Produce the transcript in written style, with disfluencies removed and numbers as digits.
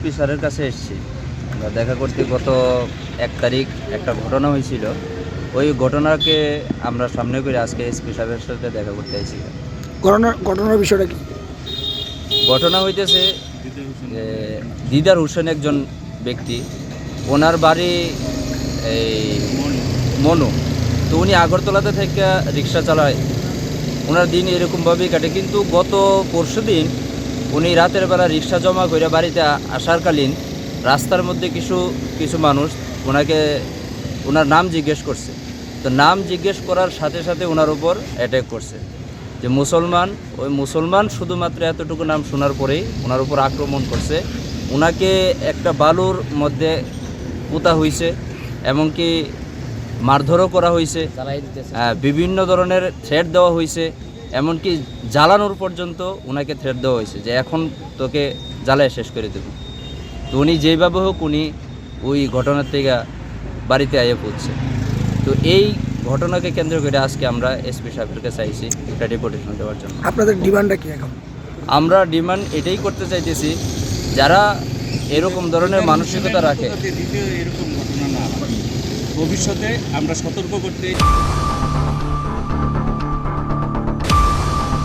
SP স্যারের কাছে এসেছি। আমরা দেখা করতে গত 1 তারিখ একটা ঘটনা হয়েছিল। ওই ঘটনাকে আমরা সামনে করে আজকে এসপি সাহেবের সাথে দেখা করতে আইছি। ঘটনার বিষয়টা কি? ঘটনা হইতেছে যে দিদার হোসেন একজন ব্যক্তি, ওনার বাড়ি এই মনু। তো উনি আগরতলাতে থেকে রিক্সা চালায়, ওনার দিন এরকমভাবেই কাটে। কিন্তু গত পরশু দিন উনি রাতের বেলা রিক্সা জমা করে বাড়িতে আসারকালীন রাস্তার মধ্যে কিছু মানুষ ওনার নাম জিজ্ঞেস করছে। তো নাম জিজ্ঞেস করার সাথে সাথে ওনার উপর অ্যাটাক করছে যে মুসলমান। ওই মুসলমান শুধুমাত্র এতটুকু নাম শোনার পরেই ওনার উপর আক্রমণ করছে। ওনাকে একটা বালুর মধ্যে পোতা হয়েছে, এমনকি মারধরও করা হয়েছে, বিভিন্ন ধরনের থ্রেট দেওয়া হয়েছে, এমনকি জ্বালানোর পর্যন্ত ওনাকে থ্রেট দেওয়া হয়েছে যে এখন তোকে জ্বালায় শেষ করে দেব। তো উনি যেইভাবে হোক উনি ওই ঘটনার থেকে বাড়িতে আইয়ে পড়ছে। তো এই ঘটনাকে কেন্দ্র করে আজকে আমরা এসপি সাহেবের কাছে চাইছি একটা ডেপুটেশন দেওয়ার জন্য। আপনাদের ডিমান্ডটা কি এখন? আমরা ডিমান্ড এটাই করতে চাইতেছি, যারা এরকম ধরনের মানসিকতা রাখে দ্বিতীয় এরকম ঘটনা না হয়, ভবিষ্যতে আমরা সতর্ক করতে